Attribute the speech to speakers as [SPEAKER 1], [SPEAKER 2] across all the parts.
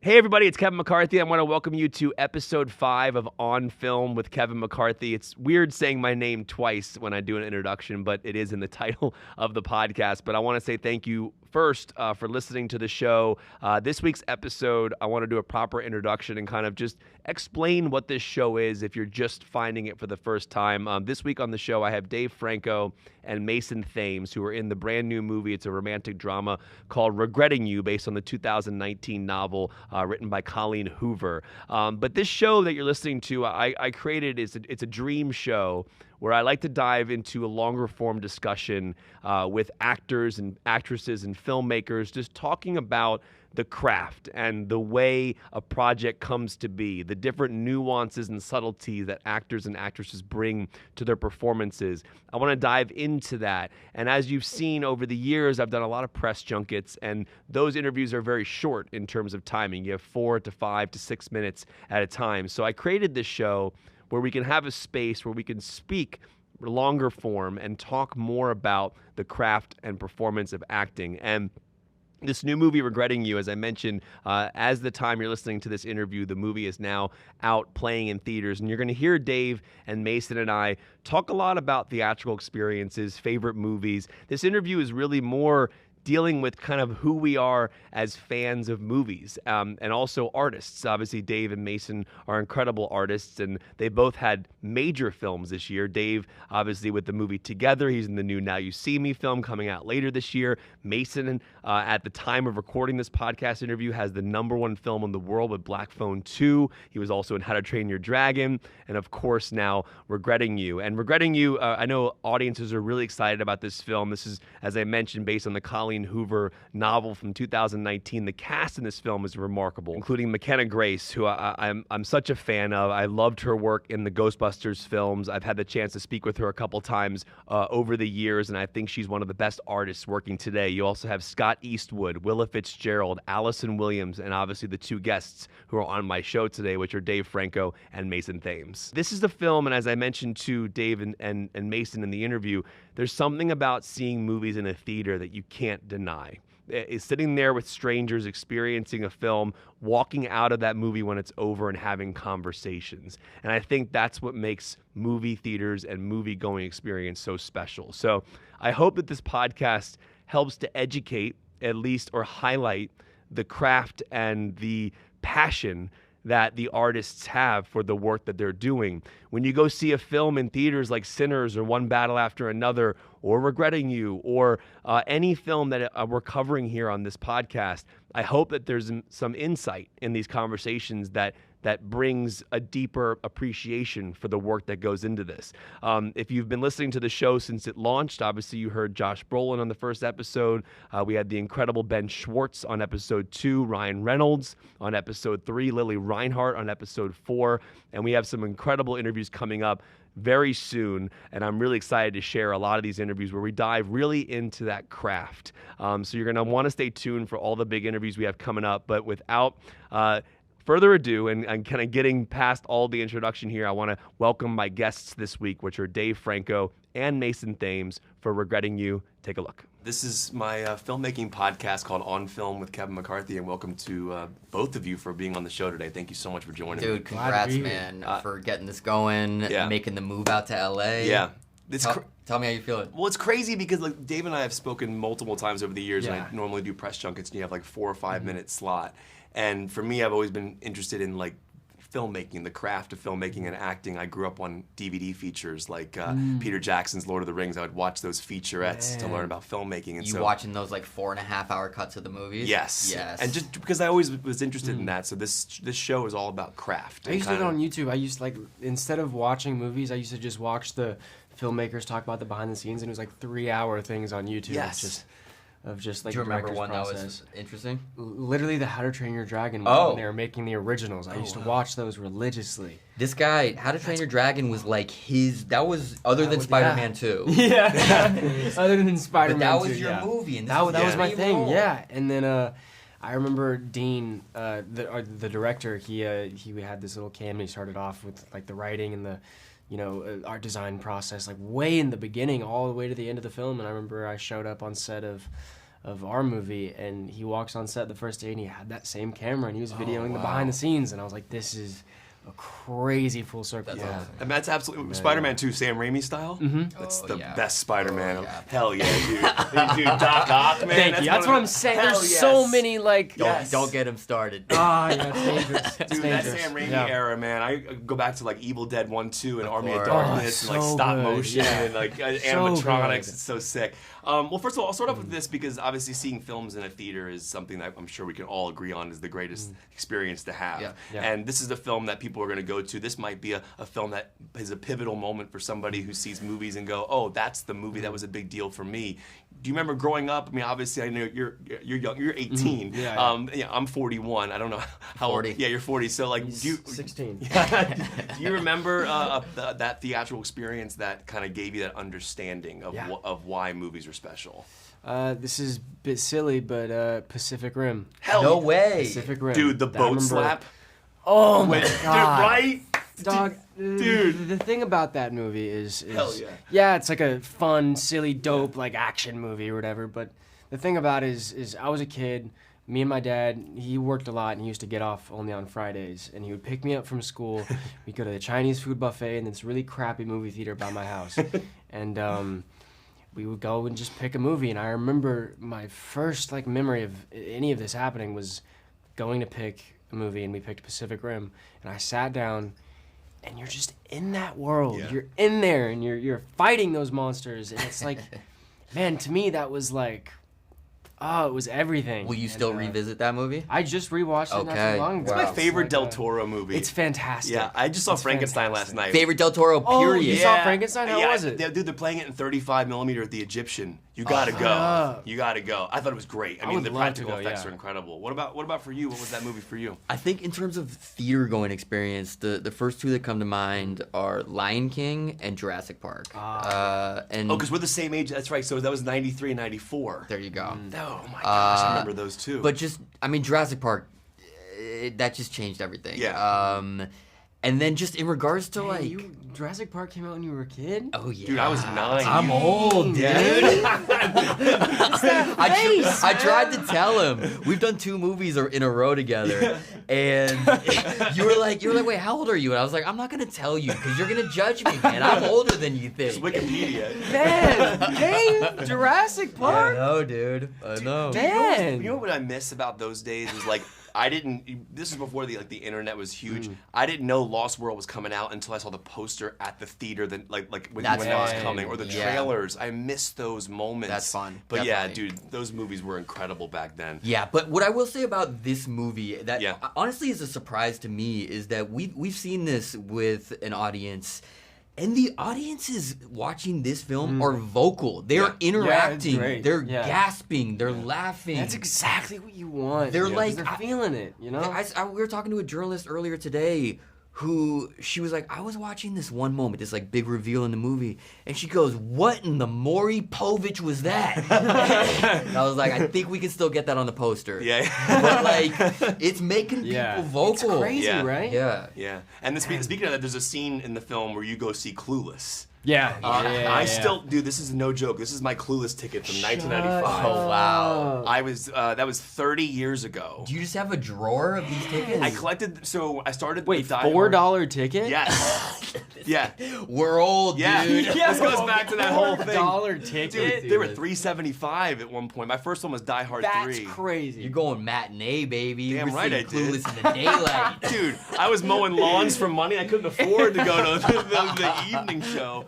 [SPEAKER 1] Hey everybody, it's Kevin McCarthy. I want to welcome you to episode 5 of On Film with Kevin McCarthy. It's weird saying my name twice when I do an introduction, but it is in the title of the podcast. But I want to say thank you first for listening to the show. This week's episode, I want to do a proper introduction and kind of just explain what this show is if you're just finding it for the first time. This week on the show, I have Dave Franco and Mason Thames, who are in the brand new movie. It's a romantic drama called Regretting You, based on the 2019 novel written by Colleen Hoover. But this show that you're listening to, I created, it's a dream show where I like to dive into a longer form discussion with actors and actresses and filmmakers, just talking about the craft and the way a project comes to be, the different nuances and subtleties that actors and actresses bring to their performances. I want to dive into that. And as you've seen over the years, I've done a lot of press junkets, and those interviews are very short in terms of timing. You have 4 to 5 to 6 minutes at a time. So I created this show where we can have a space where we can speak longer form and talk more about the craft and performance of acting. And this new movie, Regretting You, as I mentioned, as the time you're listening to this interview, the movie is now out playing in theaters. And you're going to hear Dave and Mason and I talk a lot about theatrical experiences, favorite movies. This interview is really more dealing with kind of who we are as fans of movies and also artists. Obviously, Dave and Mason are incredible artists, and they both had major films this year. Dave, obviously, with the movie Together. He's in the new Now You See Me film coming out later this year. Mason, at the time of recording this podcast interview, has the #1 film in the world with Black Phone 2. He was also in How to Train Your Dragon, and of course now Regretting You. And Regretting You, I know audiences are really excited about this film. This is, as I mentioned, based on the Colleen Hoover novel from 2019. The cast in this film is remarkable, including McKenna Grace, who I'm such a fan of. I loved her work in the Ghostbusters films. I've had the chance to speak with her a couple times over the years, and I think she's one of the best artists working today. You also have Scott Eastwood, Willa Fitzgerald, Allison Williams, and obviously the two guests who are on my show today, which are Dave Franco and Mason Thames. This is the film, and as I mentioned to Dave and Mason in the interview, there's something about seeing movies in a theater that you can't deny. Is sitting there with strangers, experiencing a film, walking out of that movie when it's over and having conversations. And I think that's what makes movie theaters and movie-going experience so special. So I hope that this podcast helps to educate, at least, or highlight the craft and the passion that the artists have for the work that they're doing. When you go see a film in theaters like Sinners or One Battle After Another or Regretting You or any film that we're covering here on this podcast, I hope that there's some insight in these conversations that brings a deeper appreciation for the work that goes into this. If you've been listening to the show since it launched, obviously you heard Josh Brolin on the first episode. We had the incredible Ben Schwartz on episode 2, Ryan Reynolds on episode 3, Lily Reinhart on episode 4, and we have some incredible interviews coming up very soon, and I'm really excited to share a lot of these interviews where we dive really into that craft. So you're going to want to stay tuned for all the big interviews we have coming up, but without further ado, and kind of getting past all the introduction here, I want to welcome my guests this week, which are Dave Franco and Mason Thames for Regretting You. Take a look. This is my filmmaking podcast called On Film with Kevin McCarthy, and welcome to both of you for being on the show today. Thank you so much for joining me.
[SPEAKER 2] Dude, congrats, man, for getting this going, making the move out to LA.
[SPEAKER 1] Yeah.
[SPEAKER 2] Tell me how you feel.
[SPEAKER 1] Well, it's crazy because like Dave and I have spoken multiple times over the years, and I normally do press junkets, and you have like 4 or 5 minute slot. And for me, I've always been interested in like filmmaking, the craft of filmmaking and acting. I grew up on DVD features like Peter Jackson's Lord of the Rings. I would watch those featurettes to learn about filmmaking. And
[SPEAKER 2] you watching those like 4.5 hour cuts of the movies?
[SPEAKER 1] Yes. And just because I always was interested in that, so this show is all about craft.
[SPEAKER 3] I used to do it on YouTube. I used to, like, instead of watching movies, I used to just watch the filmmakers talk about the behind the scenes, and it was like 3-hour things on YouTube.
[SPEAKER 1] Yes.
[SPEAKER 3] Of just like
[SPEAKER 2] do you remember one
[SPEAKER 3] process.
[SPEAKER 2] that was interesting?
[SPEAKER 3] Literally the How to Train Your Dragon one, when they were making the originals. I used to watch those religiously.
[SPEAKER 2] This guy, How to Train Your Dragon was like that was other than Spider-Man 2.
[SPEAKER 3] Yeah. Other than Spider-Man 2.
[SPEAKER 2] But that was your movie. And
[SPEAKER 3] that was my thing, yeah. And then I remember Dean, the director, he had this little cameo. He started off with like the writing and the art design process, like way in the beginning, all the way to the end of the film. And I remember I showed up on set of of our movie, and he walks on set the first day and he had that same camera and he was videoing the behind the scenes, and I was like, this is a crazy full circle.
[SPEAKER 4] That's awesome. And that's absolutely Spider-Man 2, Sam Raimi style. That's the best Spider-Man. Hell yeah, dude. Dude, Doc Ock, man.
[SPEAKER 3] Thank you. That's what I'm saying. There's so many like.
[SPEAKER 2] Don't get him started.
[SPEAKER 3] Yeah, it's dangerous. It's
[SPEAKER 4] Dude,
[SPEAKER 3] dangerous.
[SPEAKER 4] that Sam Raimi era, man. I go back to like Evil Dead 1, 2, and Army of
[SPEAKER 2] course.
[SPEAKER 4] Darkness, and like
[SPEAKER 3] so
[SPEAKER 4] stop
[SPEAKER 3] good.
[SPEAKER 4] motion and like animatronics.
[SPEAKER 3] good.
[SPEAKER 4] It's so sick. Well, first of all, I'll start off with this because obviously seeing films in a theater is something that I'm sure we can all agree on is the greatest experience to have.
[SPEAKER 2] Yeah.
[SPEAKER 4] And this is the film that people are going to go to. This might be a film that is a pivotal moment for somebody who sees movies and go, oh, that's the movie that was a big deal for me. Do you remember growing up? I mean, obviously, I know you're young. You're 18. Yeah, I'm 41. I don't know how
[SPEAKER 2] 40.
[SPEAKER 4] old. Yeah, you're 40. So like, do you
[SPEAKER 3] 16.
[SPEAKER 4] do you remember that theatrical experience that kind of gave you that understanding of why movies are special?
[SPEAKER 3] This is a bit silly, but Pacific Rim.
[SPEAKER 4] Hell
[SPEAKER 2] No way.
[SPEAKER 3] Pacific Rim.
[SPEAKER 4] dude, the
[SPEAKER 3] I
[SPEAKER 4] boat
[SPEAKER 3] remember-
[SPEAKER 4] slap.
[SPEAKER 3] Oh my
[SPEAKER 4] Dude,
[SPEAKER 3] god.
[SPEAKER 4] right?
[SPEAKER 3] Dog,
[SPEAKER 4] Dude.
[SPEAKER 3] The thing about that movie is
[SPEAKER 4] Hell yeah.
[SPEAKER 3] it's like a fun, silly, dope, like action movie or whatever. But the thing about it is I was a kid. Me and my dad, he worked a lot and he used to get off only on Fridays. And he would pick me up from school. We'd go to the Chinese food buffet and this really crappy movie theater by my house. And we would go and just pick a movie. And I remember my first like memory of any of this happening was going to pick a movie, and we picked Pacific Rim. And I sat down, and you're just in that world.
[SPEAKER 4] Yeah.
[SPEAKER 3] You're in there, and you're fighting those monsters. And it's like, man, to me that was like, oh, it was everything.
[SPEAKER 2] Will you still revisit that movie?
[SPEAKER 3] I just rewatched it not
[SPEAKER 2] Okay.
[SPEAKER 3] too long ago.
[SPEAKER 4] It's my
[SPEAKER 3] It's
[SPEAKER 4] favorite
[SPEAKER 3] like
[SPEAKER 4] Del
[SPEAKER 3] a-
[SPEAKER 4] Toro movie.
[SPEAKER 3] It's fantastic.
[SPEAKER 4] Yeah, I just saw
[SPEAKER 3] It's
[SPEAKER 4] Frankenstein
[SPEAKER 3] fantastic.
[SPEAKER 4] last night.
[SPEAKER 2] Favorite Del Toro,
[SPEAKER 3] Oh,
[SPEAKER 2] period.
[SPEAKER 3] you saw Frankenstein? How was it?
[SPEAKER 4] Dude, they're playing it in 35 millimeter at the Egyptian. You gotta go.
[SPEAKER 3] up.
[SPEAKER 4] You gotta go. I thought it was great. I mean,
[SPEAKER 3] would
[SPEAKER 4] the
[SPEAKER 3] love to
[SPEAKER 4] practical
[SPEAKER 3] go,
[SPEAKER 4] effects
[SPEAKER 3] yeah.
[SPEAKER 4] are incredible. What about for you? What was that movie for you?
[SPEAKER 2] I think in terms of theater going experience, the first two that come to mind are Lion King and Jurassic Park. And
[SPEAKER 4] Oh, because we're the same age. That's right. So that was 93 and 94.
[SPEAKER 2] there you go.
[SPEAKER 4] Oh my gosh, I remember those too.
[SPEAKER 2] But just, I mean, Jurassic Park, that just changed everything.
[SPEAKER 4] Yeah.
[SPEAKER 2] And then just in regards to like,
[SPEAKER 3] Jurassic Park came out when you were a kid?
[SPEAKER 2] oh yeah,
[SPEAKER 4] dude, I was 9.
[SPEAKER 2] I'm old, dude. I tried to tell him. We've done 2 movies in a row together, and you were like, wait, how old are you? And I was like, I'm not gonna tell you because you're gonna judge me, man. I'm older than you think.
[SPEAKER 4] It's Wikipedia.
[SPEAKER 3] Man, Dave, Jurassic
[SPEAKER 2] I
[SPEAKER 3] Park?
[SPEAKER 2] know, dude. I know.
[SPEAKER 3] Man.
[SPEAKER 4] You know what I miss about those days is like I didn't. This is before the internet was huge. I didn't know Lost World was coming out until I saw the poster at the theater. That when
[SPEAKER 2] That's
[SPEAKER 4] that was
[SPEAKER 3] fun.
[SPEAKER 4] coming, or the
[SPEAKER 2] Yeah.
[SPEAKER 4] trailers. I miss those moments.
[SPEAKER 2] That's fun,
[SPEAKER 4] But yeah,
[SPEAKER 2] definitely.
[SPEAKER 4] dude, those movies were incredible back then.
[SPEAKER 2] Yeah, but what I will say about this movie that
[SPEAKER 4] Yeah.
[SPEAKER 2] honestly is a surprise to me is that we've seen this with an audience, and the audiences watching this film are vocal. They're
[SPEAKER 4] Yeah.
[SPEAKER 2] interacting.
[SPEAKER 3] Yeah, it's great.
[SPEAKER 2] They're
[SPEAKER 3] Yeah.
[SPEAKER 2] gasping. They're laughing.
[SPEAKER 3] That's exactly what you want.
[SPEAKER 2] They're
[SPEAKER 3] 'cause
[SPEAKER 2] like-
[SPEAKER 3] they're feeling it, you know?
[SPEAKER 2] We were talking to a journalist earlier today who she was like, I was watching this one moment, this like big reveal in the movie, and she goes, what in the Maury Povich was that? And I was like, I think we can still get that on the poster.
[SPEAKER 4] Yeah.
[SPEAKER 2] But like, it's making people vocal.
[SPEAKER 3] It's crazy,
[SPEAKER 4] Yeah.
[SPEAKER 3] right?
[SPEAKER 2] Yeah.
[SPEAKER 4] Yeah. And then speaking of that, there's a scene in the film where you go see Clueless.
[SPEAKER 3] Yeah.
[SPEAKER 4] I still, dude, this is no joke. This is my Clueless ticket from 1995.
[SPEAKER 2] Oh, wow.
[SPEAKER 4] I was that was 30 years ago.
[SPEAKER 2] Do you just have a drawer of these tickets?
[SPEAKER 4] I collected. So I started.
[SPEAKER 3] Wait,
[SPEAKER 4] the Die Hard-
[SPEAKER 3] $4 ticket?
[SPEAKER 4] Yes. Yeah.
[SPEAKER 2] We're old,
[SPEAKER 4] Yeah.
[SPEAKER 2] dude.
[SPEAKER 4] This goes back to that whole thing.
[SPEAKER 3] $4 ticket?
[SPEAKER 4] Dude, they were $3.75 at one point. My first one was Die Hard
[SPEAKER 3] That's
[SPEAKER 4] 3.
[SPEAKER 3] crazy.
[SPEAKER 2] You're going matinee, baby.
[SPEAKER 4] Damn
[SPEAKER 2] We're
[SPEAKER 4] right I
[SPEAKER 2] seeing
[SPEAKER 4] did.
[SPEAKER 2] Clueless in the daylight.
[SPEAKER 4] Dude, I was mowing lawns for money. I couldn't afford to go to the evening show.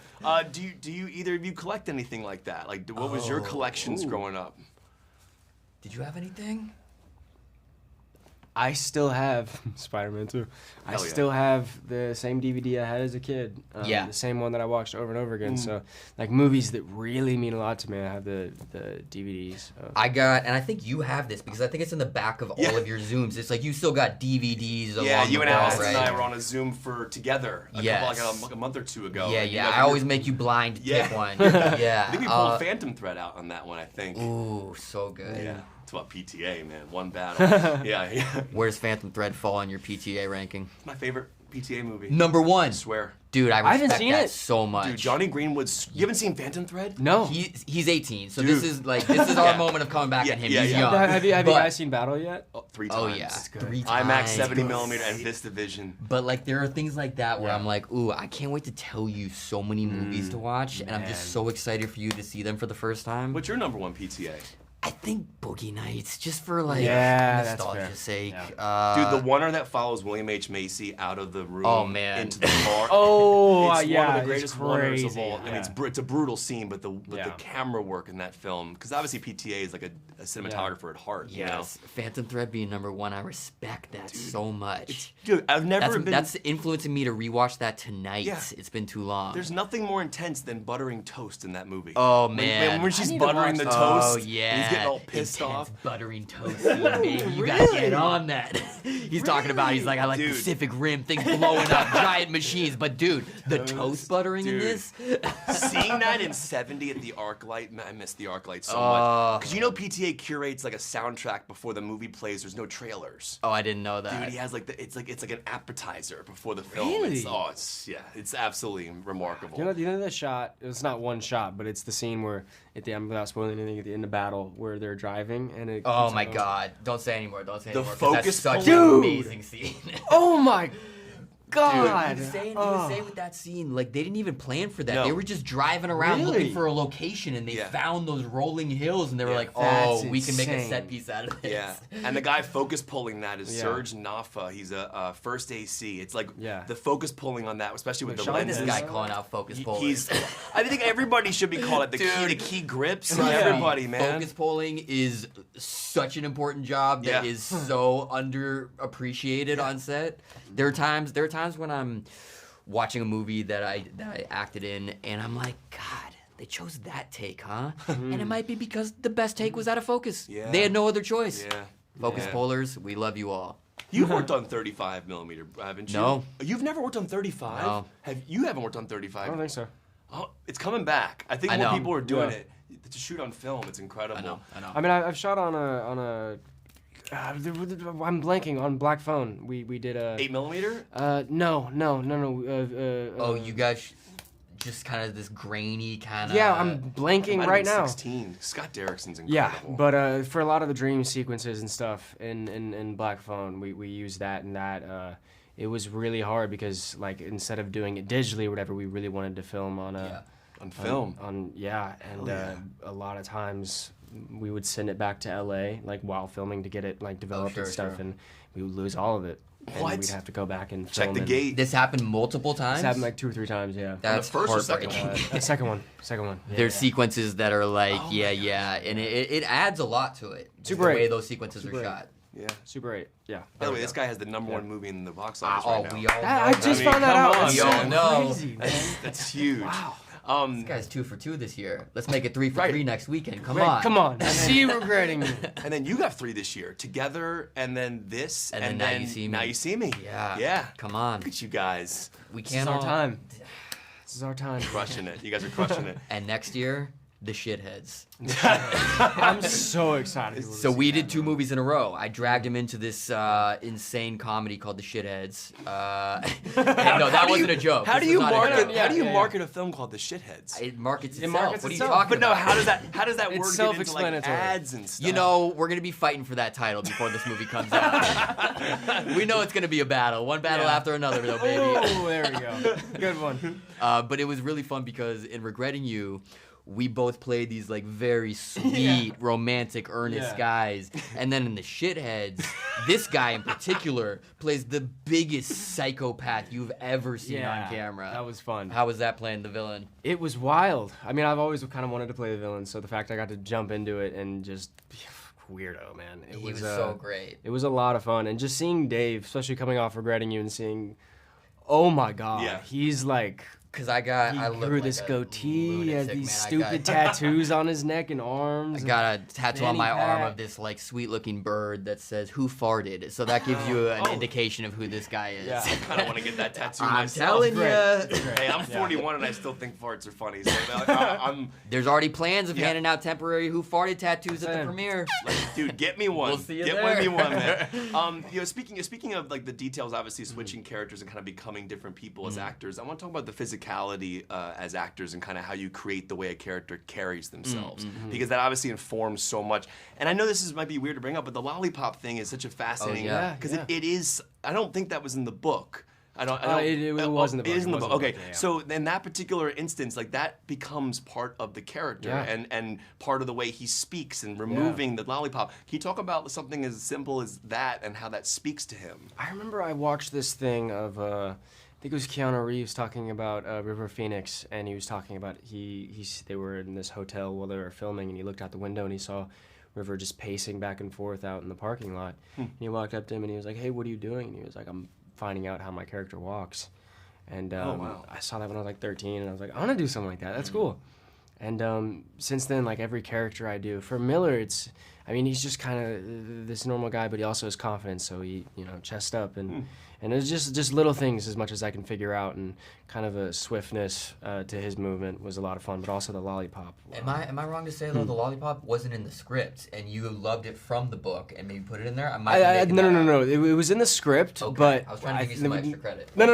[SPEAKER 4] Do you either of you collect anything like that? Like, what was your collections growing up?
[SPEAKER 2] Did you have anything?
[SPEAKER 3] I still have Spider-Man 2. I
[SPEAKER 4] Hell yeah.
[SPEAKER 3] still have the same DVD I had as a kid.
[SPEAKER 2] Yeah.
[SPEAKER 3] The same one that I watched over and over again. So, like, movies that really mean a lot to me, I have the DVDs.
[SPEAKER 2] I got, and I think you have this because I think it's in the back of all
[SPEAKER 4] Yeah.
[SPEAKER 2] of your Zooms. It's like you still got DVDs along
[SPEAKER 4] Yeah, you
[SPEAKER 2] the
[SPEAKER 4] and
[SPEAKER 2] wall,
[SPEAKER 4] Allison
[SPEAKER 2] right?
[SPEAKER 4] and I were on a Zoom for together
[SPEAKER 2] Yes.
[SPEAKER 4] like a month or two ago.
[SPEAKER 2] Yeah,
[SPEAKER 4] And, you
[SPEAKER 2] yeah.
[SPEAKER 4] know,
[SPEAKER 2] I always make you blind
[SPEAKER 4] Yeah.
[SPEAKER 2] pick one. Yeah.
[SPEAKER 4] I think we pulled Phantom Thread out on that one. I think.
[SPEAKER 2] Ooh, so good.
[SPEAKER 4] Yeah, it's about PTA, man. One battle. yeah.
[SPEAKER 2] Where's Phantom Thread fall on your PTA ranking?
[SPEAKER 4] My favorite PTA movie.
[SPEAKER 2] Number one.
[SPEAKER 4] I swear.
[SPEAKER 2] Dude, I
[SPEAKER 3] haven't
[SPEAKER 2] respect
[SPEAKER 3] seen
[SPEAKER 2] that
[SPEAKER 3] it.
[SPEAKER 2] so much.
[SPEAKER 4] Dude, Johnny Greenwood's. You haven't seen Phantom Thread?
[SPEAKER 3] No.
[SPEAKER 2] He's 18, so
[SPEAKER 4] Dude.
[SPEAKER 2] this is our moment of coming back
[SPEAKER 4] Yeah,
[SPEAKER 2] on him.
[SPEAKER 4] yeah,
[SPEAKER 2] He's
[SPEAKER 4] yeah.
[SPEAKER 2] young.
[SPEAKER 3] Have you
[SPEAKER 2] But-
[SPEAKER 3] guys seen Battle yet?
[SPEAKER 4] Oh, 3
[SPEAKER 2] Oh
[SPEAKER 4] times.
[SPEAKER 2] yeah,
[SPEAKER 3] good.
[SPEAKER 2] 3
[SPEAKER 4] IMAX
[SPEAKER 2] times.
[SPEAKER 4] 70mm and VistaVision.
[SPEAKER 2] But like there are things like that where
[SPEAKER 3] Yeah.
[SPEAKER 2] I'm like, ooh, I can't wait to tell you so many movies to watch, and I'm just
[SPEAKER 3] man.
[SPEAKER 2] so excited for you to see them for the first time.
[SPEAKER 4] What's your number one PTA?
[SPEAKER 2] I think Boogie Nights, just for like
[SPEAKER 3] Yeah, that's
[SPEAKER 2] nostalgia's
[SPEAKER 3] fair.
[SPEAKER 2] sake.
[SPEAKER 3] Yeah.
[SPEAKER 4] Dude, the oneer that follows William H. Macy out of the room
[SPEAKER 2] Oh, man.
[SPEAKER 4] into the car.
[SPEAKER 3] Oh,
[SPEAKER 4] it's
[SPEAKER 3] yeah,
[SPEAKER 4] one of the
[SPEAKER 3] it's
[SPEAKER 4] greatest oneers of
[SPEAKER 3] crazy,
[SPEAKER 4] all. I mean,
[SPEAKER 3] yeah.
[SPEAKER 4] it's a brutal scene, but the
[SPEAKER 3] Yeah.
[SPEAKER 4] camera work in that film, because obviously PTA is like a cinematographer at heart. You know?
[SPEAKER 2] Yes, Phantom Thread being number one, I respect that so much.
[SPEAKER 4] Dude, I've never been.
[SPEAKER 2] That's influencing me to rewatch that tonight.
[SPEAKER 4] Yeah.
[SPEAKER 2] It's been too long.
[SPEAKER 4] There's nothing more intense than buttering toast in that movie.
[SPEAKER 2] Oh,
[SPEAKER 4] When-
[SPEAKER 2] man.
[SPEAKER 4] when she's
[SPEAKER 3] I need to
[SPEAKER 4] buttering the
[SPEAKER 3] watch
[SPEAKER 4] toast,
[SPEAKER 2] Oh yeah,
[SPEAKER 4] and he's getting all pissed
[SPEAKER 2] Intense
[SPEAKER 4] off.
[SPEAKER 2] buttering toast scene, baby. You gotta get on that. He's talking about. He's like, I like
[SPEAKER 4] Dude.
[SPEAKER 2] Pacific Rim, things blowing up, giant machines. But dude, the toast buttering in
[SPEAKER 4] Dude.
[SPEAKER 2] this.
[SPEAKER 4] Seeing that in 70 at the ArcLight, man, I miss the ArcLight so
[SPEAKER 2] Oh.
[SPEAKER 4] much. Because you know PTA curates like a soundtrack before the movie plays. There's no trailers.
[SPEAKER 2] Oh, I didn't know that.
[SPEAKER 4] Dude, he has like it's like an appetizer before the film.
[SPEAKER 3] Really?
[SPEAKER 4] It's absolutely remarkable.
[SPEAKER 3] You know that shot? It's not one shot, but it's the scene where without spoiling anything, in the battle where they're driving and it.
[SPEAKER 2] Oh
[SPEAKER 3] keeps
[SPEAKER 2] my
[SPEAKER 3] on-
[SPEAKER 2] God! Don't say anymore. Don't say
[SPEAKER 4] The
[SPEAKER 2] anymore. 'Cause
[SPEAKER 4] focus
[SPEAKER 2] that's such
[SPEAKER 3] pull-
[SPEAKER 2] an
[SPEAKER 3] Dude!
[SPEAKER 2] amazing scene.
[SPEAKER 3] Oh my God!
[SPEAKER 2] He was saying
[SPEAKER 3] Oh.
[SPEAKER 2] with that scene, like they didn't even plan for that.
[SPEAKER 4] No.
[SPEAKER 2] They were just driving around
[SPEAKER 3] Really?
[SPEAKER 2] looking for a location, and they
[SPEAKER 4] Yeah.
[SPEAKER 2] found those rolling hills, and they were
[SPEAKER 4] Yeah.
[SPEAKER 2] like,
[SPEAKER 3] That's
[SPEAKER 2] "Oh, we can make a
[SPEAKER 3] insane.
[SPEAKER 2] set piece out of this."
[SPEAKER 4] Yeah, and the guy focus pulling that is
[SPEAKER 3] Yeah.
[SPEAKER 4] Serge Nafa. He's a first AC. It's like
[SPEAKER 3] Yeah.
[SPEAKER 4] the focus pulling on that, especially with
[SPEAKER 3] Wait,
[SPEAKER 4] the
[SPEAKER 3] Sean,
[SPEAKER 2] This
[SPEAKER 4] lenses.
[SPEAKER 2] guy calling out focus pullers.
[SPEAKER 4] He's. I think everybody should be called it the key grips.
[SPEAKER 2] Trust me,
[SPEAKER 4] Everybody, man.
[SPEAKER 2] Focus pulling is such an important job that
[SPEAKER 4] Yeah.
[SPEAKER 2] is so underappreciated on set. There are times when I'm watching a movie that I acted in, and I'm like, God, they chose that take, huh? And it might be because the best take was out of focus.
[SPEAKER 4] Yeah.
[SPEAKER 2] They had no other choice.
[SPEAKER 4] Yeah.
[SPEAKER 2] Focus
[SPEAKER 4] Yeah.
[SPEAKER 2] pullers, we love you all.
[SPEAKER 4] You've worked on 35 millimeter, haven't you?
[SPEAKER 2] No.
[SPEAKER 4] You've never worked on 35?
[SPEAKER 2] No.
[SPEAKER 4] You haven't worked on 35?
[SPEAKER 3] I don't think so.
[SPEAKER 4] Oh, it's coming back. I think
[SPEAKER 2] I
[SPEAKER 4] more
[SPEAKER 2] know.
[SPEAKER 4] people are doing
[SPEAKER 3] Yeah.
[SPEAKER 4] it. To shoot on film, it's incredible.
[SPEAKER 2] I know.
[SPEAKER 3] I mean, I've shot on a. I'm blanking on black phone. We did a.
[SPEAKER 4] 8 millimeter?
[SPEAKER 3] No.
[SPEAKER 2] Oh, you guys just kind of this grainy kind of.
[SPEAKER 3] Yeah, I'm blanking
[SPEAKER 4] Might have
[SPEAKER 3] right
[SPEAKER 4] been
[SPEAKER 3] now.
[SPEAKER 4] 16. Scott Derrickson's
[SPEAKER 3] Yeah,
[SPEAKER 4] incredible.
[SPEAKER 3] but for a lot of the dream sequences and stuff in Black Phone, we used that, and that it was really hard because like instead of doing it digitally or whatever, we really wanted to film on a
[SPEAKER 4] on film.
[SPEAKER 3] and a lot of times we would send it back to LA like while filming to get it like developed
[SPEAKER 2] sure,
[SPEAKER 3] and stuff,
[SPEAKER 2] sure.
[SPEAKER 3] and we would lose all of it.
[SPEAKER 4] What?
[SPEAKER 3] And we'd have to go back and
[SPEAKER 4] Check
[SPEAKER 3] film
[SPEAKER 4] the
[SPEAKER 3] and-
[SPEAKER 4] gate.
[SPEAKER 2] This happened multiple times.
[SPEAKER 3] It's happened like 2 or 3 times, yeah.
[SPEAKER 2] That's
[SPEAKER 4] the first or second
[SPEAKER 2] heartbreaking.
[SPEAKER 3] Second one. Yeah,
[SPEAKER 2] There's
[SPEAKER 3] yeah.
[SPEAKER 2] sequences that are like,
[SPEAKER 4] Oh
[SPEAKER 2] yeah, and it adds a lot to it. just
[SPEAKER 3] Super
[SPEAKER 2] the
[SPEAKER 3] eight.
[SPEAKER 2] way those sequences
[SPEAKER 3] Super
[SPEAKER 2] are
[SPEAKER 3] eight.
[SPEAKER 2] shot.
[SPEAKER 4] Yeah.
[SPEAKER 3] Super 8, yeah.
[SPEAKER 4] By the way, this guy has the number one movie in the box office
[SPEAKER 2] Oh,
[SPEAKER 4] right now.
[SPEAKER 2] we all
[SPEAKER 3] I
[SPEAKER 2] know.
[SPEAKER 3] just
[SPEAKER 4] mean,
[SPEAKER 3] found that
[SPEAKER 4] come
[SPEAKER 3] out.
[SPEAKER 4] on,
[SPEAKER 3] That's
[SPEAKER 2] we
[SPEAKER 3] so
[SPEAKER 2] all know.
[SPEAKER 3] crazy, man.
[SPEAKER 4] That's huge.
[SPEAKER 3] Wow.
[SPEAKER 2] This guy's 2 for 2 this year. Let's make it 3 for
[SPEAKER 4] Right.
[SPEAKER 2] 3 next weekend. Come
[SPEAKER 3] Wait,
[SPEAKER 2] on.
[SPEAKER 3] come on. I see you regretting me.
[SPEAKER 4] And then you got 3 this year. Together, and then this,
[SPEAKER 2] And then Now You See Me.
[SPEAKER 4] Now You See Me.
[SPEAKER 2] Yeah.
[SPEAKER 4] Yeah.
[SPEAKER 2] Come on.
[SPEAKER 4] Look at you guys.
[SPEAKER 2] We
[SPEAKER 3] This is
[SPEAKER 2] can't
[SPEAKER 3] our
[SPEAKER 2] all.
[SPEAKER 3] time. This is our time.
[SPEAKER 4] Crushing it. You guys are crushing it.
[SPEAKER 2] And next year, The Shitheads.
[SPEAKER 3] I'm so excited.
[SPEAKER 2] So we did 2 movies in a row. I dragged him into this insane comedy called The Shitheads. And no, that wasn't a joke.
[SPEAKER 4] How
[SPEAKER 2] This
[SPEAKER 4] do
[SPEAKER 2] was
[SPEAKER 4] you
[SPEAKER 2] not a
[SPEAKER 4] market?
[SPEAKER 2] joke.
[SPEAKER 4] How do you
[SPEAKER 3] yeah.
[SPEAKER 4] market a film called The Shitheads?
[SPEAKER 2] It markets
[SPEAKER 3] It
[SPEAKER 2] itself.
[SPEAKER 3] markets
[SPEAKER 2] What are you
[SPEAKER 3] itself.
[SPEAKER 2] talking
[SPEAKER 4] But no,
[SPEAKER 2] about?
[SPEAKER 4] how does that
[SPEAKER 3] It's
[SPEAKER 4] word get into like
[SPEAKER 3] self-explanatory.
[SPEAKER 4] ads and stuff?
[SPEAKER 2] You know, we're gonna be fighting for that title before this movie comes out. We know it's gonna be a battle, one battle
[SPEAKER 3] Yeah.
[SPEAKER 2] after another, though, baby.
[SPEAKER 3] Oh, there we go. Good one.
[SPEAKER 2] But it was really fun because in Regretting You, we both played these like very sweet, romantic, earnest
[SPEAKER 3] Yeah.
[SPEAKER 2] guys. And then in The Shitheads, this guy in particular plays the biggest psychopath you've ever seen on camera.
[SPEAKER 3] That was fun.
[SPEAKER 2] How was that playing the villain?
[SPEAKER 3] It was wild. I mean, I've always kind of wanted to play the villain, so the fact I got to jump into it and just weirdo, man.
[SPEAKER 2] He was so great.
[SPEAKER 3] It was a lot of fun, and just seeing Dave, especially coming off Regretting You and seeing, oh my God,
[SPEAKER 4] Yeah.
[SPEAKER 3] he's like
[SPEAKER 2] Because
[SPEAKER 3] He
[SPEAKER 2] look
[SPEAKER 3] grew
[SPEAKER 2] like
[SPEAKER 3] this
[SPEAKER 2] a
[SPEAKER 3] goatee. He has
[SPEAKER 2] lunatic,
[SPEAKER 3] these
[SPEAKER 2] man.
[SPEAKER 3] stupid tattoos on his neck and arms.
[SPEAKER 2] I got a tattoo on
[SPEAKER 3] fanny
[SPEAKER 2] my arm
[SPEAKER 3] pack.
[SPEAKER 2] of this like sweet-looking bird that says "Who farted?" So that gives you an indication of who this guy is.
[SPEAKER 3] Yeah.
[SPEAKER 4] I kind of want to get that tattoo
[SPEAKER 2] I'm
[SPEAKER 4] myself.
[SPEAKER 2] telling you.
[SPEAKER 4] Hey, I'm 41 and I still think farts are funny. So I'm
[SPEAKER 2] There's already plans of
[SPEAKER 4] Yeah.
[SPEAKER 2] handing out temporary "Who farted" tattoos at the
[SPEAKER 3] Same.
[SPEAKER 2] premiere.
[SPEAKER 4] like, dude, get me one.
[SPEAKER 2] We'll see you
[SPEAKER 4] get
[SPEAKER 2] there.
[SPEAKER 4] me one, man. Speaking of like the details, obviously switching characters and kind of becoming different people as actors. I want to talk about the physicality as actors and kind of how you create the way a character carries themselves, because that obviously informs so much. And I know might be weird to bring up, but the lollipop thing is such a fascinating
[SPEAKER 2] yeah.
[SPEAKER 4] because
[SPEAKER 3] Yeah.
[SPEAKER 4] it is. I don't think that was in the book. I don't.
[SPEAKER 3] It was in the book.
[SPEAKER 4] It is in the
[SPEAKER 3] It was
[SPEAKER 4] book.
[SPEAKER 3] in the
[SPEAKER 4] Okay,
[SPEAKER 3] book, yeah.
[SPEAKER 4] so in that particular instance, like that becomes part of the character
[SPEAKER 3] Yeah.
[SPEAKER 4] and part of the way he speaks and removing the lollipop. Can you talk about something as simple as that and how that speaks to him?
[SPEAKER 3] I remember I watched this thing of I think it was Keanu Reeves talking about River Phoenix, and he was talking about they were in this hotel while they were filming, and he looked out the window and he saw River just pacing back and forth out in the parking lot. And he walked up to him and he was like, "Hey, what are you doing?" And he was like, "I'm finding out how my character walks." And
[SPEAKER 4] wow.
[SPEAKER 3] I saw that when I was like 13, and I was like, "I want to do something like that. That's cool." And since then, like every character I do, for Miller, he's just kind of this normal guy, but he also has confidence. So he, chest up and it's just little things as much as I can figure out, and kind of a swiftness to his movement was a lot of fun, but also the lollipop.
[SPEAKER 2] Am I wrong to say though the lollipop wasn't in the script and you loved it from the book and maybe put it in there?
[SPEAKER 3] No. It was in the script,
[SPEAKER 2] Okay.
[SPEAKER 3] but
[SPEAKER 2] I was trying to give you some extra credit.
[SPEAKER 3] No.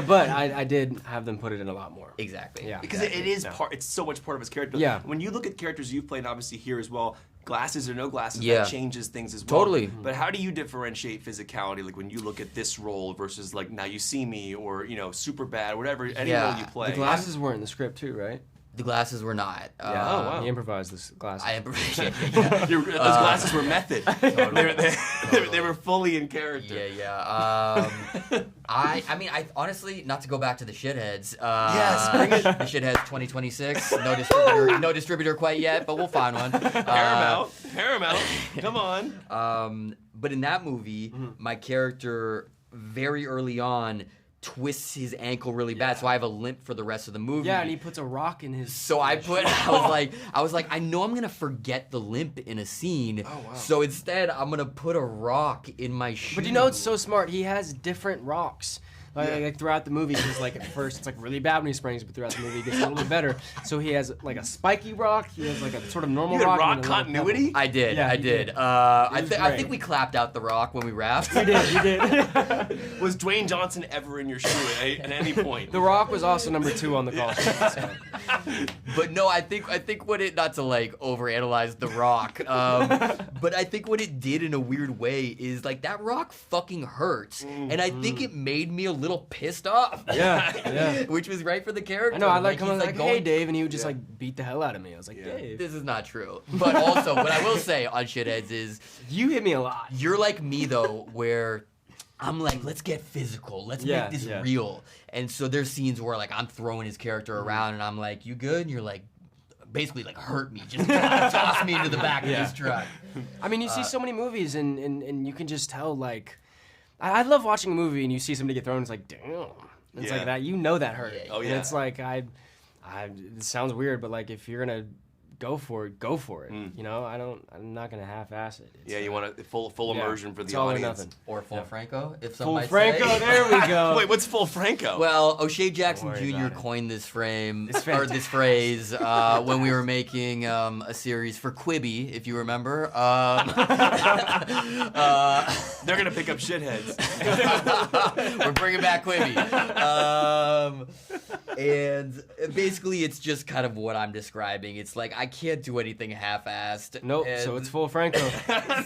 [SPEAKER 3] But I did have them put it in a lot more.
[SPEAKER 2] Exactly.
[SPEAKER 3] Yeah.
[SPEAKER 4] Because it is part. It's so much part of his character.
[SPEAKER 3] Yeah.
[SPEAKER 4] When you look at characters you've played, and obviously here as well, glasses or no glasses,
[SPEAKER 2] Yeah.
[SPEAKER 4] that changes things as well.
[SPEAKER 2] Totally.
[SPEAKER 4] But how do you differentiate physicality, like when you look at this role versus like Now You See Me or super bad, whatever any role you play?
[SPEAKER 3] The glasses were in the script too, right?
[SPEAKER 2] The glasses were not.
[SPEAKER 3] Yeah.
[SPEAKER 4] wow.
[SPEAKER 3] He improvised this glasses.
[SPEAKER 2] I appreciate it. Yeah.
[SPEAKER 4] Those glasses were method. They were fully in character.
[SPEAKER 2] Yeah. I honestly, not to go back to the shitheads.
[SPEAKER 4] Yes, bring it.
[SPEAKER 2] The shitheads 2026. No distributor quite yet, but we'll find one.
[SPEAKER 4] Paramount. Come on.
[SPEAKER 2] But in that movie, my character very early on twists his ankle really bad, so I have a limp for the rest of the movie.
[SPEAKER 3] Yeah, and he puts a rock in his.
[SPEAKER 2] So I was like, I know I'm gonna forget the limp in a scene.
[SPEAKER 4] Oh, wow.
[SPEAKER 2] So instead, I'm gonna put a rock in my shoe.
[SPEAKER 3] But it's so smart. He has different rocks. Like throughout the movie, because like at first it's like really bad when he springs, but throughout the movie it gets a little bit better. So he has like a spiky rock. He has like a sort of normal
[SPEAKER 4] You had
[SPEAKER 3] rock.
[SPEAKER 4] rock
[SPEAKER 3] and a little
[SPEAKER 4] continuity?
[SPEAKER 3] pebble.
[SPEAKER 2] I did.
[SPEAKER 3] Yeah,
[SPEAKER 2] I
[SPEAKER 3] he
[SPEAKER 2] did.
[SPEAKER 3] did.
[SPEAKER 2] I
[SPEAKER 3] great.
[SPEAKER 2] think we clapped out the rock when we wrapped.
[SPEAKER 3] He did.
[SPEAKER 4] Was Dwayne Johnson ever in your shoe at any point?
[SPEAKER 3] The Rock was also number 2 on the call sheet. So.
[SPEAKER 2] But no, I think what it, not to like overanalyze the rock, but I think what it did in a weird way is like that rock fucking hurts, and I think it made me a little pissed off.
[SPEAKER 3] Yeah.
[SPEAKER 2] Which was right for the character.
[SPEAKER 3] I know. I like
[SPEAKER 2] he's,
[SPEAKER 3] coming like,
[SPEAKER 2] going-
[SPEAKER 3] "Hey, Dave," and he would just like beat the hell out of me. I was like, "Dave,
[SPEAKER 2] This is not true. But also, what I will say on Shitheads is,
[SPEAKER 3] you hit me a lot."
[SPEAKER 2] you're like me though, where I'm like, let's get physical. Let's make this real. And so there's scenes where like I'm throwing his character around, and I'm like, "You good?" And you're like, basically like, "Hurt me, just toss me into the back of this truck."
[SPEAKER 3] I mean, you see so many movies, and you can just tell like, I love watching a movie and you see somebody get thrown. It's like, damn. It's
[SPEAKER 4] Yeah.
[SPEAKER 3] like that. You know that hurt.
[SPEAKER 2] Yeah,
[SPEAKER 4] Oh,
[SPEAKER 3] And
[SPEAKER 4] yeah.
[SPEAKER 3] it's like it sounds weird, but like if you're gonna go for it, go for it. I'm not gonna half-ass it. It's,
[SPEAKER 4] Yeah, you want a full immersion for
[SPEAKER 3] it's
[SPEAKER 4] the
[SPEAKER 3] all or
[SPEAKER 4] audience.
[SPEAKER 3] nothing.
[SPEAKER 2] Or full Franco, if some
[SPEAKER 3] Full
[SPEAKER 2] might
[SPEAKER 3] Franco.
[SPEAKER 2] say.
[SPEAKER 3] There we go.
[SPEAKER 4] Wait, what's full Franco?
[SPEAKER 2] Well, O'Shea Jackson
[SPEAKER 3] Don't worry
[SPEAKER 2] Jr.
[SPEAKER 3] about it.
[SPEAKER 2] coined this frame
[SPEAKER 3] It's
[SPEAKER 2] or this phrase when we were making a series for Quibi, if you remember.
[SPEAKER 4] They're gonna pick up shitheads.
[SPEAKER 2] We're bringing back Quibi. And basically, it's just kind of what I'm describing. It's like I can't do anything half-assed.
[SPEAKER 3] Nope.
[SPEAKER 2] and
[SPEAKER 3] So it's full Franco.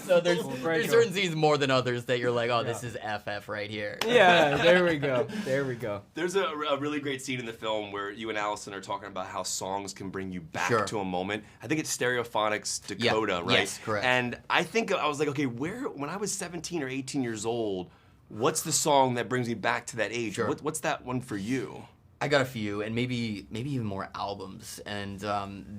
[SPEAKER 2] so there's
[SPEAKER 3] Franco.
[SPEAKER 2] certain scenes more than others that you're like, oh, this is FF right here.
[SPEAKER 3] Yeah. There we go.
[SPEAKER 4] There's a really great scene in the film where you and Allison are talking about how songs can bring you back
[SPEAKER 2] Sure.
[SPEAKER 4] to a moment. I think it's Stereophonics Dakota, right?
[SPEAKER 2] Yes, correct.
[SPEAKER 4] And I think I was like, okay, when I was 17 or 18 years old, what's the song that brings me back to that age?
[SPEAKER 2] Sure.
[SPEAKER 4] What's that one for you?
[SPEAKER 2] I got a few, and maybe even more albums, and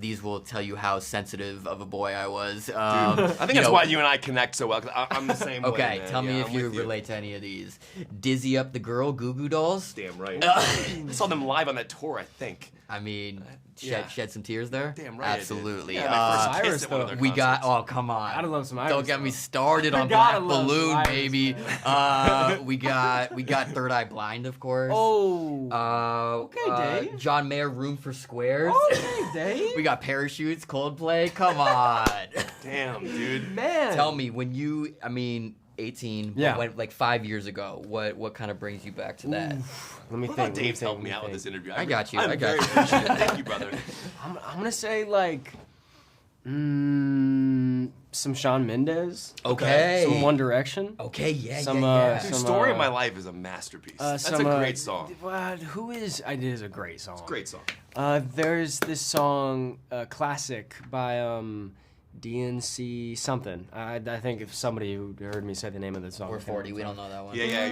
[SPEAKER 2] these will tell you how sensitive of a boy I was.
[SPEAKER 4] Dude, I think that's why you and I connect so well. 'Cause I'm the same way.
[SPEAKER 2] Okay,
[SPEAKER 4] Man.
[SPEAKER 2] tell me
[SPEAKER 4] Yeah,
[SPEAKER 2] if
[SPEAKER 4] I'm
[SPEAKER 2] you
[SPEAKER 4] with
[SPEAKER 2] relate to any of these. Dizzy Up the Girl, Goo Goo Dolls.
[SPEAKER 4] Damn right. I saw them live on that tour, I think.
[SPEAKER 2] I mean,
[SPEAKER 4] Yeah.
[SPEAKER 2] shed some tears there.
[SPEAKER 4] Damn right. I did.
[SPEAKER 2] Absolutely.
[SPEAKER 4] Yeah, my first
[SPEAKER 3] Iris,
[SPEAKER 4] kiss at one of
[SPEAKER 3] though.
[SPEAKER 4] their
[SPEAKER 2] We got.
[SPEAKER 4] concerts.
[SPEAKER 2] Oh, come on.
[SPEAKER 3] Gotta love some Iris,
[SPEAKER 2] Don't get me
[SPEAKER 3] though.
[SPEAKER 2] started on
[SPEAKER 3] Gotta
[SPEAKER 2] Black
[SPEAKER 3] love some
[SPEAKER 2] Balloon,
[SPEAKER 3] Iris,
[SPEAKER 2] baby.
[SPEAKER 3] man.
[SPEAKER 2] We got Third Eye Blind, of course.
[SPEAKER 3] Oh. Okay, Dave.
[SPEAKER 2] John Mayer, Room for Squares.
[SPEAKER 3] Okay, Dave.
[SPEAKER 2] We got Parachutes, Coldplay. Come on.
[SPEAKER 4] Damn, dude.
[SPEAKER 3] Man.
[SPEAKER 2] Tell me, when you, 18, but
[SPEAKER 3] Yeah.
[SPEAKER 2] like 5 years ago, what kind of brings you back to that?
[SPEAKER 3] Let me
[SPEAKER 4] What
[SPEAKER 3] think.
[SPEAKER 4] about Dave's helping me out with this interview?
[SPEAKER 2] I got you,
[SPEAKER 4] I'm
[SPEAKER 2] I got
[SPEAKER 4] very
[SPEAKER 2] you.
[SPEAKER 4] appreciative. Thank you, brother.
[SPEAKER 3] I'm gonna say like, some Shawn Mendes.
[SPEAKER 2] Okay.
[SPEAKER 3] Some One Direction.
[SPEAKER 2] Okay, yeah,
[SPEAKER 3] Some,
[SPEAKER 2] yeah.
[SPEAKER 4] Dude,
[SPEAKER 3] Some,
[SPEAKER 4] Story of My Life is a masterpiece. That's
[SPEAKER 3] some,
[SPEAKER 4] a great song.
[SPEAKER 3] Who is? It is a great song.
[SPEAKER 4] Great song.
[SPEAKER 3] There's this song, classic by DNC something. I think if somebody who heard me say the name of the song.
[SPEAKER 2] We're 40, we don't know that one.
[SPEAKER 4] Yeah.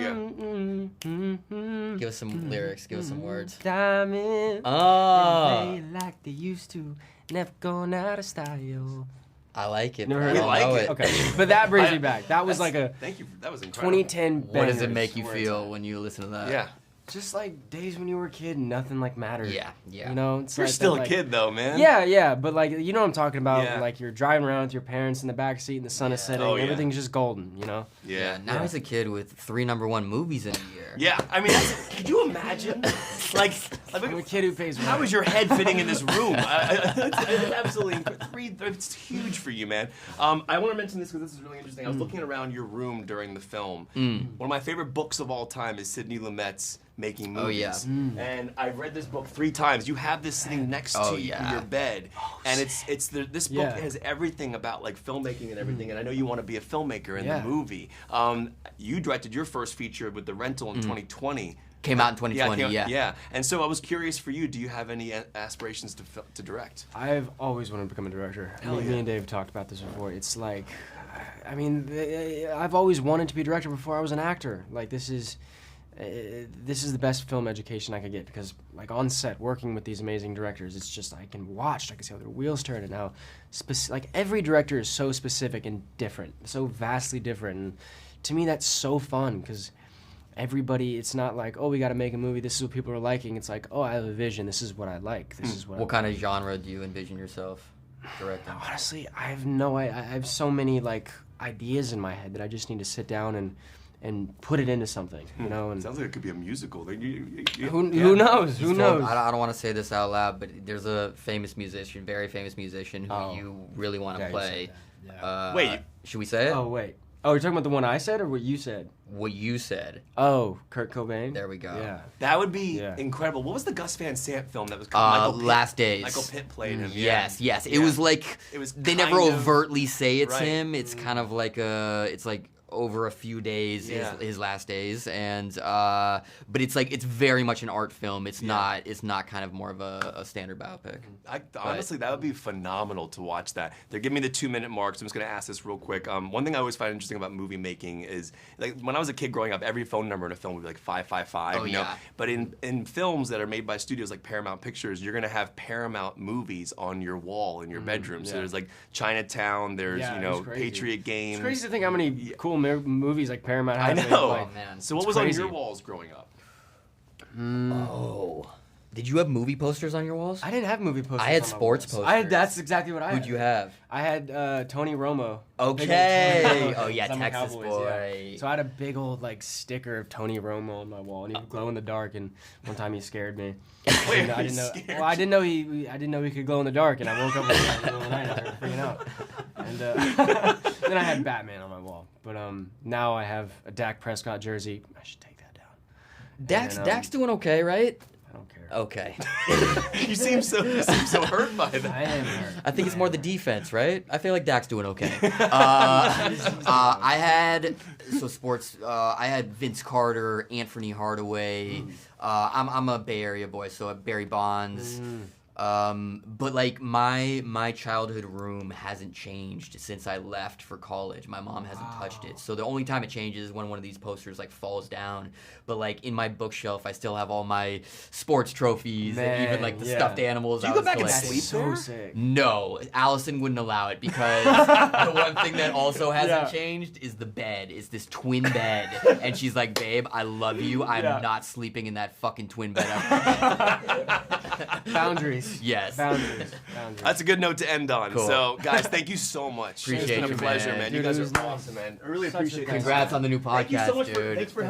[SPEAKER 2] Give us some lyrics, give us some words.
[SPEAKER 3] Diamond.
[SPEAKER 2] Oh,
[SPEAKER 3] Play like they used to. Never gone out of style.
[SPEAKER 2] I like it.
[SPEAKER 3] Never
[SPEAKER 2] but
[SPEAKER 3] heard
[SPEAKER 2] I
[SPEAKER 3] it.
[SPEAKER 2] don't
[SPEAKER 4] We
[SPEAKER 2] know
[SPEAKER 4] like
[SPEAKER 2] it.
[SPEAKER 4] it.
[SPEAKER 3] Okay, but that brings
[SPEAKER 4] I-
[SPEAKER 3] me back. That was like a
[SPEAKER 4] Thank you. That was incredible.
[SPEAKER 3] 2010
[SPEAKER 2] What does it
[SPEAKER 3] bangers
[SPEAKER 2] make you
[SPEAKER 3] where
[SPEAKER 2] feel when you listen to that?
[SPEAKER 4] Yeah.
[SPEAKER 3] just like days when you were a kid and nothing like mattered.
[SPEAKER 2] Yeah, yeah.
[SPEAKER 3] You know, it's
[SPEAKER 4] You're
[SPEAKER 3] like
[SPEAKER 4] still
[SPEAKER 3] that,
[SPEAKER 4] a
[SPEAKER 3] like,
[SPEAKER 4] kid though, man.
[SPEAKER 3] Yeah, but like you know what I'm talking about.
[SPEAKER 4] Yeah.
[SPEAKER 3] Like you're driving around with your parents in the back seat and the sun is setting.
[SPEAKER 4] Oh, yeah.
[SPEAKER 3] Everything's just golden. You know.
[SPEAKER 4] Yeah.
[SPEAKER 2] Now he's a kid with 3 #1 movies in a year.
[SPEAKER 4] Yeah. I mean, could you imagine? like
[SPEAKER 3] I'm a kid who pays rent.
[SPEAKER 4] how is your head fitting in this room? It's absolutely incredible. It's huge for you, man. I want to mention this because this is really interesting. I was looking around your room during the film. One of my favorite books of all time is Sidney Lumet's Making Movies.
[SPEAKER 2] Oh, yeah.
[SPEAKER 4] And I've read this book 3 times. You have this sitting next to you in your bed, and this book
[SPEAKER 3] Yeah.
[SPEAKER 4] has everything about like filmmaking and everything. And I know you want to be a filmmaker in
[SPEAKER 3] Yeah.
[SPEAKER 4] the movie. You directed your first feature with The Rental in 2020.
[SPEAKER 2] Came out in 2020,
[SPEAKER 4] Yeah. And so I was curious for you, do you have any aspirations to direct?
[SPEAKER 3] I've always wanted to become a director. Me and Dave talked about this before. It's like, I've always wanted to be a director before I was an actor. Like this is the best film education I could get because, like on set, working with these amazing directors, it's just I can watch, I can see how their wheels turn and how, like every director is so specific and different, so vastly different. And to me, that's so fun because everybody, it's not like, oh, we got to make a movie. This is what people are liking. It's like, oh, I have a vision. This is what I like. This is what.
[SPEAKER 2] What kind of genre do you envision yourself directing?
[SPEAKER 3] Honestly, I have no. I have so many like ideas in my head that I just need to sit down and put it into something, you know. And
[SPEAKER 4] Sounds like it could be a musical. Like,
[SPEAKER 3] who knows? Who knows?
[SPEAKER 2] I don't want to say this out loud, but there's a famous musician, very famous musician, who you really want to
[SPEAKER 3] Yeah, you
[SPEAKER 2] play.
[SPEAKER 3] said that.
[SPEAKER 4] Wait.
[SPEAKER 2] Should we say it?
[SPEAKER 3] Oh wait. Oh, you're talking about the one I said or what you said?
[SPEAKER 2] What you said.
[SPEAKER 3] Oh, Kurt Cobain.
[SPEAKER 2] There we go.
[SPEAKER 3] Yeah.
[SPEAKER 4] That would be
[SPEAKER 3] Yeah.
[SPEAKER 4] incredible. What was the Gus Van Sant film that was called? Michael Pitt?
[SPEAKER 2] Last Days.
[SPEAKER 4] Michael Pitt played him.
[SPEAKER 2] Yes. It
[SPEAKER 4] Yeah.
[SPEAKER 2] was like
[SPEAKER 4] It was
[SPEAKER 2] they
[SPEAKER 4] kind
[SPEAKER 2] never
[SPEAKER 4] of-
[SPEAKER 2] overtly say it's
[SPEAKER 4] Right.
[SPEAKER 2] him. It's kind of like it's like over a few days
[SPEAKER 4] Yeah.
[SPEAKER 2] his last days, and but it's like it's very much an art film. It's not kind of more of a standard biopic.
[SPEAKER 4] Honestly, that would be phenomenal to watch that. They're giving me the 2-minute mark, so I'm just going to ask this real quick. One thing I always find interesting about movie making is, like, when I was a kid growing up, every phone number in a film would be like 555,
[SPEAKER 2] Oh,
[SPEAKER 4] you know?
[SPEAKER 2] yeah.
[SPEAKER 4] But in films that are made by studios like Paramount Pictures, you're going to have Paramount movies on your wall in your bedroom. So
[SPEAKER 3] yeah.
[SPEAKER 4] there's like Chinatown, there's,
[SPEAKER 3] Yeah,
[SPEAKER 4] you
[SPEAKER 3] it
[SPEAKER 4] know,
[SPEAKER 3] was crazy.
[SPEAKER 4] Patriot Games.
[SPEAKER 3] It's crazy to think how many cool movies like Paramount
[SPEAKER 4] I
[SPEAKER 3] has.
[SPEAKER 4] know.
[SPEAKER 3] Like,
[SPEAKER 2] man.
[SPEAKER 4] So what
[SPEAKER 3] It's
[SPEAKER 4] was
[SPEAKER 3] crazy.
[SPEAKER 4] on your walls growing up?
[SPEAKER 2] Oh, did you have movie posters on your walls?
[SPEAKER 3] I didn't have movie posters.
[SPEAKER 2] I had
[SPEAKER 3] on my
[SPEAKER 2] sports
[SPEAKER 3] walls.
[SPEAKER 2] posters.
[SPEAKER 3] That's exactly what I had.
[SPEAKER 2] Who'd you have?
[SPEAKER 3] I had Tony Romo.
[SPEAKER 2] Okay.
[SPEAKER 3] Big old Tony Romo
[SPEAKER 2] Oh, yeah,
[SPEAKER 3] from the
[SPEAKER 2] Texas
[SPEAKER 3] Cowboys,
[SPEAKER 2] boy.
[SPEAKER 3] Yeah. So I had a big old like sticker of Tony Romo on my wall, and he would glow in the dark. And one time he scared me.
[SPEAKER 4] Wait,
[SPEAKER 3] I
[SPEAKER 4] he
[SPEAKER 3] didn't know.
[SPEAKER 4] scared
[SPEAKER 3] Well, I didn't know I didn't know he could glow in the dark, and I woke up in the middle of the night and I started freaking out. And then I had Batman on my wall. But now I have a Dak Prescott jersey. I should take that down.
[SPEAKER 2] Dak's doing okay, right?
[SPEAKER 3] I don't care.
[SPEAKER 2] Okay.
[SPEAKER 4] You seem so hurt by that.
[SPEAKER 3] I am hurt.
[SPEAKER 2] I think it's more the defense, right? I feel like Dak's doing okay. I had sports. I had Vince Carter, Anthony Hardaway. I'm a Bay Area boy, so Barry Bonds. But like my childhood room hasn't changed since I left for college. My mom hasn't touched it. So the only time it changes is when one of these posters like falls down. But like in my bookshelf, I still have all my sports trophies and even like the stuffed animals.
[SPEAKER 4] Do you
[SPEAKER 2] I
[SPEAKER 4] go
[SPEAKER 2] was
[SPEAKER 4] back and
[SPEAKER 2] collecting.
[SPEAKER 4] sleep
[SPEAKER 3] So
[SPEAKER 4] there?
[SPEAKER 3] sick.
[SPEAKER 2] No, Allison wouldn't allow it because the one thing that also hasn't
[SPEAKER 3] Yeah.
[SPEAKER 2] changed is the bed. It's this twin bed, and she's like, "Babe, I love you. I'm
[SPEAKER 3] Yeah.
[SPEAKER 2] not sleeping in that fucking twin bed ever."
[SPEAKER 3] Boundaries.
[SPEAKER 2] Yes.
[SPEAKER 3] Boundaries.
[SPEAKER 4] That's a good note to end on.
[SPEAKER 2] Cool.
[SPEAKER 4] So, guys, thank you so much.
[SPEAKER 2] Appreciate
[SPEAKER 4] it's been a
[SPEAKER 2] you,
[SPEAKER 4] pleasure,
[SPEAKER 2] man.
[SPEAKER 4] man.
[SPEAKER 3] Dude,
[SPEAKER 4] You guys
[SPEAKER 3] it
[SPEAKER 4] are
[SPEAKER 3] was nice.
[SPEAKER 4] awesome, man. I really
[SPEAKER 3] Such a
[SPEAKER 4] appreciate it.
[SPEAKER 3] pleasure.
[SPEAKER 2] Congrats on the new podcast,
[SPEAKER 4] Thank you so much
[SPEAKER 2] dude.
[SPEAKER 4] thanks for helping.